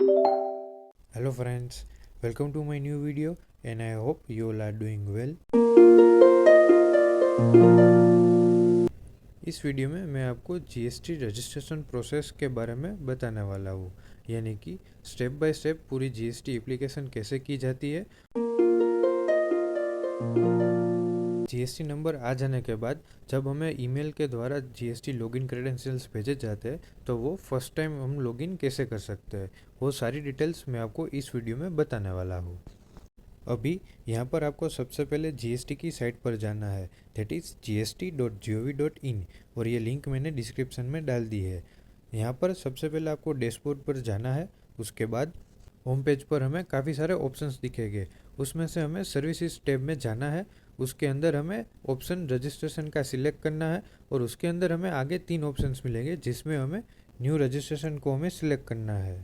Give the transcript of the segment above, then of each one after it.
Hello friends, welcome to my new video and I hope you all are doing well. इस video में मैं आपको GST registration process के बारे में बताने वाला हूँ, यानी कि स्टेप बाय स्टेप पूरी जीएसटी एप्लीकेशन कैसे की जाती है। जीएसटी नंबर आ जाने के बाद जब हमें ईमेल के द्वारा जीएसटी लॉगिन क्रेडेंशियल्स भेजे जाते हैं तो वो फर्स्ट टाइम हम लॉगिन कैसे कर सकते हैं, वो सारी डिटेल्स मैं आपको इस वीडियो में बताने वाला हूँ। अभी यहाँ पर आपको सबसे पहले जीएसटी की साइट पर जाना है, दैट इज़ gst.gov.in, और ये लिंक मैंने डिस्क्रिप्शन में डाल दी है। यहाँ पर सबसे पहले आपको डैशबोर्ड पर जाना है। उसके बाद होम पेज पर हमें काफ़ी सारे ऑप्शंस दिखेंगे, उसमें से हमें सर्विसेज टैब में जाना है। उसके अंदर हमें ऑप्शन रजिस्ट्रेशन का सिलेक्ट करना है और उसके अंदर हमें आगे 3 ऑप्शंस मिलेंगे जिसमें हमें न्यू रजिस्ट्रेशन को हमें सिलेक्ट करना है।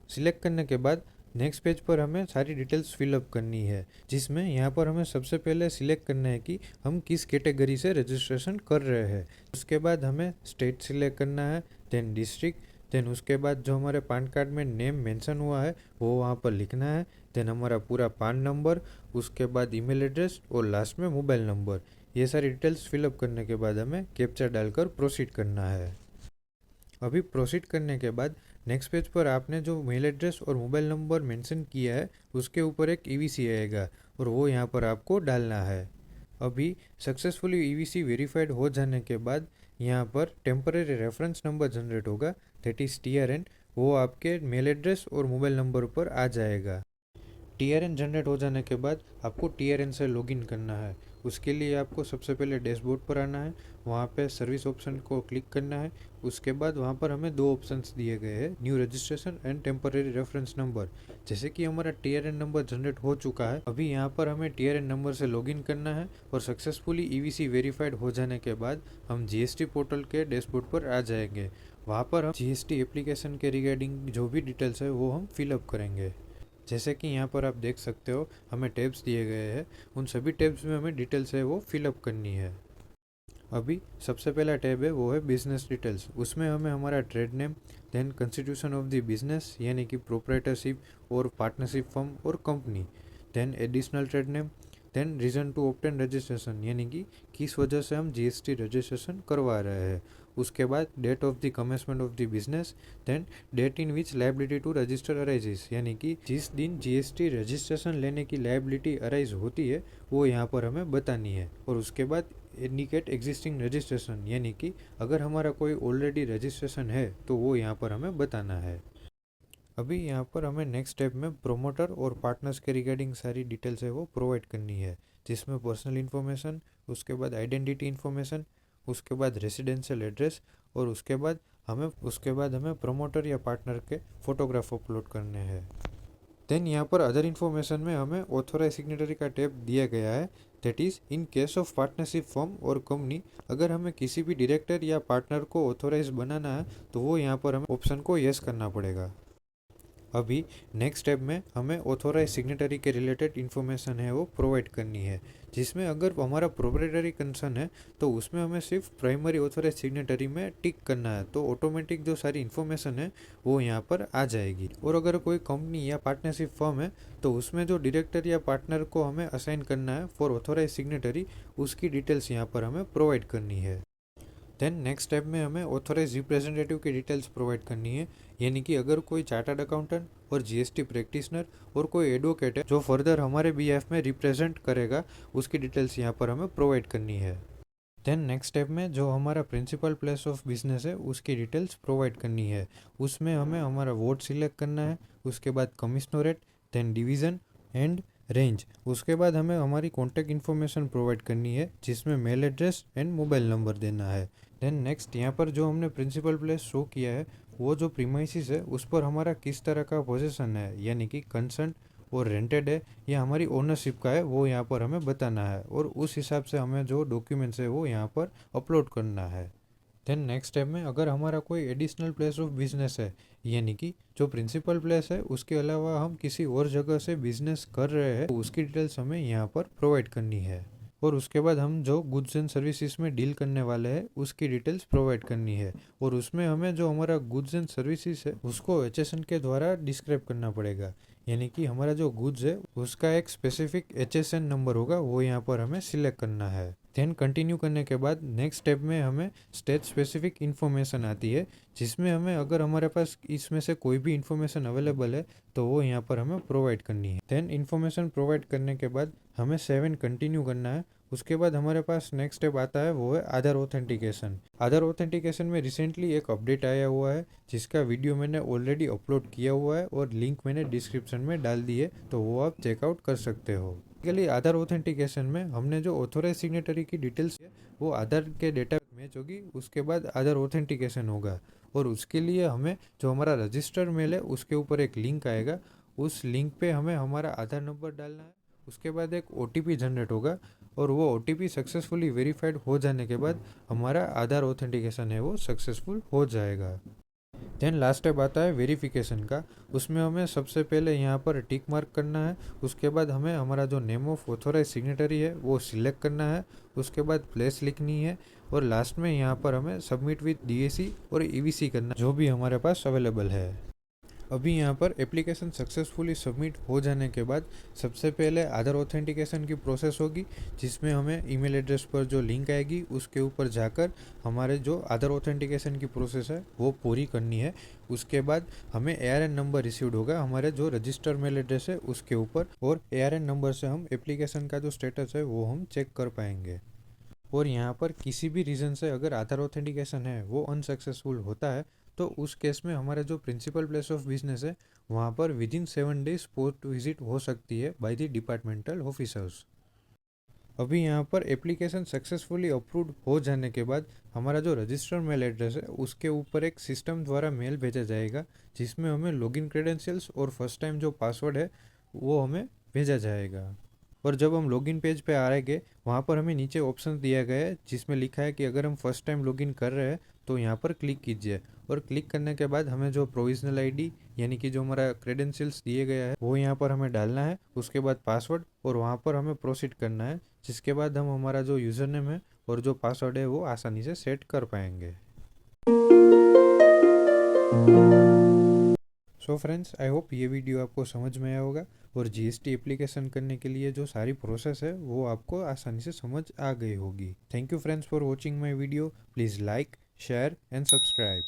सिलेक्ट करने के बाद नेक्स्ट पेज पर हमें सारी डिटेल्स फिलअप करनी है, जिसमें यहाँ पर हमें सबसे पहले सिलेक्ट करना है कि हम किस कैटेगरी से रजिस्ट्रेशन कर रहे हैं। उसके बाद हमें स्टेट सिलेक्ट करना है, देन डिस्ट्रिक्ट, देन उसके बाद जो हमारे पैन कार्ड में नेम मेंशन हुआ है वो वहाँ पर लिखना है, देन हमारा पूरा पैन नंबर, उसके बाद ईमेल एड्रेस और लास्ट में मोबाइल नंबर। ये सारी डिटेल्स फिलअप करने के बाद हमें कैप्चा डालकर प्रोसीड करना है। अभी प्रोसीड करने के बाद नेक्स्ट पेज पर आपने जो मेल एड्रेस और मोबाइल नंबर मेंशन किया है उसके ऊपर एक ईवीसी आएगा और वो यहाँ पर आपको डालना है। अभी सक्सेसफुली ईवीसी वेरीफाइड हो जाने के बाद यहाँ पर टेम्पररी रेफरेंस नंबर जनरेट होगा, दैट इज़ टीआरएन। वो आपके मेल एड्रेस और मोबाइल नंबर पर आ जाएगा। टीआरएन जनरेट हो जाने के बाद आपको टीआरएन से लॉगिन करना है। उसके लिए आपको सबसे पहले डैशबोर्ड पर आना है, वहाँ पे सर्विस ऑप्शन को क्लिक करना है। उसके बाद वहाँ पर हमें 2 ऑप्शंस दिए गए हैं, new registration and temporary reference number. जैसे कि हमारा टीआरएन नंबर जनरेट हो चुका है, अभी यहाँ पर हमें टीआरएन नंबर से लॉगिन करना है और सक्सेसफुली ईवीसी वेरीफाइड हो जाने के बाद हम जीएसटी पोर्टल के डैशबोर्ड पर आ जाएंगे। वहाँ पर हम जीएसटी एप्लीकेशन के रिगार्डिंग जो भी डिटेल्स है वो हम फिलअप करेंगे। जैसे कि यहाँ पर आप देख सकते हो हमें टैब्स दिए गए हैं, उन सभी टैब्स में हमें डिटेल्स है वो फिलअप करनी है। अभी सबसे पहला टैब है वो है बिजनेस डिटेल्स। उसमें हमें हमारा trade name, then constitution of the business यानी कि प्रोप्राइटरशिप और पार्टनरशिप फर्म और company, then additional trade name, then reason to obtain registration यानी कि किस वजह से हम जीएसटी रजिस्ट्रेशन करवा रहे हैं। उसके बाद date of the commencement of the business, then date in which liability to register arises यानी कि जिस दिन जीएसटी रजिस्ट्रेशन लेने की लायबिलिटी अराइज होती है वो यहाँ पर हमें बतानी है। और उसके बाद इंडिकेट एग्जिस्टिंग रजिस्ट्रेशन यानी कि अगर हमारा कोई ऑलरेडी रजिस्ट्रेशन है तो वो यहाँ पर हमें बताना है। अभी यहाँ पर हमें नेक्स्ट स्टेप में प्रोमोटर और पार्टनर्स के रिगार्डिंग सारी डिटेल्स है वो प्रोवाइड करनी है, जिसमें पर्सनल इन्फॉर्मेशन, उसके बाद आइडेंटिटी इन्फॉर्मेशन, उसके बाद रेसिडेंशियल एड्रेस और उसके बाद हमें प्रोमोटर या पार्टनर के फोटोग्राफ अपलोड करने हैं। देन यहाँ पर अदर इन्फॉर्मेशन में हमें ऑथोराइज सिग्नेटरी का टैब दिया गया है, that is in case of partnership firm और कंपनी। अगर हमें किसी भी डायरेक्टर या पार्टनर को ऑथोराइज बनाना है तो वो यहाँ पर हमें ऑप्शन को येस करना पड़ेगा। अभी नेक्स्ट स्टेप में हमें ऑथोराइज सिग्नेटरी के रिलेटेड इन्फॉर्मेशन है वो प्रोवाइड करनी है, जिसमें अगर हमारा प्रोप्राइटरी कंसर्न है तो उसमें हमें सिर्फ प्राइमरी ऑथोराइज सिग्नेटरी में टिक करना है, तो ऑटोमेटिक जो सारी इन्फॉर्मेशन है वो यहाँ पर आ जाएगी। और अगर कोई कंपनी या पार्टनरशिप फर्म है तो उसमें जो डायरेक्टर या पार्टनर को हमें असाइन करना है फॉर ऑथोराइज सिग्नेटरी, उसकी डिटेल्स यहाँ पर हमें प्रोवाइड करनी है। देन नेक्स्ट स्टेप में हमें ऑथोराइज रिप्रेजेंटेटिव की डिटेल्स प्रोवाइड करनी है, यानी कि अगर कोई चार्टर्ड अकाउंटेंट और जीएसटी प्रैक्टिशनर और कोई एडवोकेट है जो फर्दर हमारे बीएफ में रिप्रेजेंट करेगा, उसकी डिटेल्स यहाँ पर हमें प्रोवाइड करनी है। देन नेक्स्ट स्टेप में जो हमारा प्रिंसिपल प्लेस ऑफ बिजनेस है उसकी डिटेल्स प्रोवाइड करनी है। उसमें हमें हमारा वोट सिलेक्ट करना है, उसके बाद commissionerate, then division and range. उसके बाद हमें हमारी कॉन्टैक्ट इन्फॉर्मेशन प्रोवाइड करनी है, जिसमें mail address and mobile number देना है। देन नेक्स्ट यहाँ पर जो हमने प्रिंसिपल प्लेस शो किया है वो जो प्रीमाइसिस है उस पर हमारा किस तरह का पोजीशन है, यानी कि कंसर्न और रेंटेड है या हमारी ओनरशिप का है, वो यहाँ पर हमें बताना है और उस हिसाब से हमें जो डॉक्यूमेंट्स है वो यहाँ पर अपलोड करना है। देन नेक्स्ट स्टेप में अगर हमारा कोई एडिशनल प्लेस ऑफ बिजनेस है, यानी कि जो प्रिंसिपल प्लेस है उसके अलावा हम किसी और जगह से बिजनेस कर रहे हैं तो उसकी डिटेल्स हमें यहाँ पर प्रोवाइड करनी है। और उसके बाद हम जो गुड्स एंड सर्विसेज में डील करने वाले हैं उसकी डिटेल्स प्रोवाइड करनी है, और उसमें हमें जो हमारा गुड्स एंड सर्विसेज है उसको HSN के द्वारा डिस्क्राइब करना पड़ेगा। यानी कि हमारा जो गुड्स है उसका एक स्पेसिफिक HSN नंबर होगा, वो यहाँ पर हमें सिलेक्ट करना है। देन कंटिन्यू करने के बाद नेक्स्ट स्टेप में हमें स्टेट स्पेसिफिक इन्फॉर्मेशन आती है, जिसमें हमें अगर हमारे पास इसमें से कोई भी इन्फॉर्मेशन अवेलेबल है तो वो यहाँ पर हमें प्रोवाइड करनी है। देन इन्फॉर्मेशन प्रोवाइड करने के बाद हमें 7 कंटिन्यू करना है। उसके बाद हमारे पास नेक्स्ट स्टेप आता है, वो है आधार ऑथेंटिकेशन। आधार ऑथेंटिकेशन में रिसेंटली एक अपडेट आया हुआ है, जिसका वीडियो मैंने ऑलरेडी अपलोड किया हुआ है और लिंक मैंने डिस्क्रिप्शन में डाल दी है, तो वो आप चेकआउट कर सकते हो। बेसिकली आधार ऑथेंटिकेशन में हमने जो ऑथोराइज सिग्नेटरी की डिटेल्स है वो आधार के डेटा मैच होगी, उसके बाद आधार ऑथेंटिकेशन होगा, और उसके लिए हमें जो हमारा रजिस्टर मेल है उसके ऊपर एक लिंक आएगा, उस लिंक पे हमें हमारा आधार नंबर डालना है। उसके बाद एक OTP जनरेट होगा, और वो OTP सक्सेसफुली वेरीफाइड हो जाने के बाद हमारा आधार ऑथेंटिकेशन है वो सक्सेसफुल हो जाएगा। देन लास्ट स्टेप आता है वेरिफिकेशन का। उसमें हमें सबसे पहले यहाँ पर टिक मार्क करना है, उसके बाद हमें हमारा जो नेम ऑफ ऑथोराइज सिग्नेटरी है वो सिलेक्ट करना है, उसके बाद प्लेस लिखनी है, और लास्ट में यहाँ पर हमें सबमिट विथ DAC और EVC करना, जो भी हमारे पास अवेलेबल है। अभी यहाँ पर एप्लीकेशन सक्सेसफुली सबमिट हो जाने के बाद सबसे पहले आधार ऑथेंटिकेशन की प्रोसेस होगी, जिसमें हमें ईमेल एड्रेस पर जो लिंक आएगी उसके ऊपर जाकर हमारे जो आधार ऑथेंटिकेशन की प्रोसेस है वो पूरी करनी है। उसके बाद हमें ARN नंबर रिसीव्ड होगा हमारे जो रजिस्टर मेल एड्रेस है उसके ऊपर, और ARN नंबर से हम एप्लीकेशन का जो स्टेटस है वो हम चेक कर पाएंगे। और यहाँ पर किसी भी रीज़न से अगर आधार ऑथेंटिकेशन है वो अनसक्सेसफुल होता है, तो उस केस में हमारा जो प्रिंसिपल प्लेस ऑफ बिजनेस है वहाँ पर विदिन 7 डेज पोस्ट विजिट हो सकती है बाय द डिपार्टमेंटल ऑफिसर्स। अभी यहाँ पर एप्लीकेशन सक्सेसफुली अप्रूव्ड हो जाने के बाद हमारा जो रजिस्टर मेल एड्रेस है उसके ऊपर एक सिस्टम द्वारा मेल भेजा जाएगा, जिसमें हमें लॉगिन क्रेडेंशियल्स और फर्स्ट टाइम जो पासवर्ड है वो हमें भेजा जाएगा। और जब हम लॉगिन पेज पे आएंगे वहाँ पर हमें नीचे ऑप्शन दिया गया है जिसमें लिखा है कि अगर हम फर्स्ट टाइम लॉगिन कर रहे हैं तो यहाँ पर क्लिक कीजिए, और क्लिक करने के बाद हमें जो प्रोविजनल आईडी यानी कि जो हमारा क्रेडेंशियल्स दिए गया है वो यहाँ पर हमें डालना है, उसके बाद पासवर्ड, और वहाँ पर हमें प्रोसीड करना है, जिसके बाद हम हमारा जो यूज़र नेम है और जो पासवर्ड है वो आसानी से सेट कर पाएंगे। सो फ्रेंड्स, आई होप ये वीडियो आपको समझ में आया होगा, और GST एप्लीकेशन करने के लिए जो सारी प्रोसेस है वो आपको आसानी से समझ आ गई होगी। Thank you friends for watching my video. Please like, share and subscribe.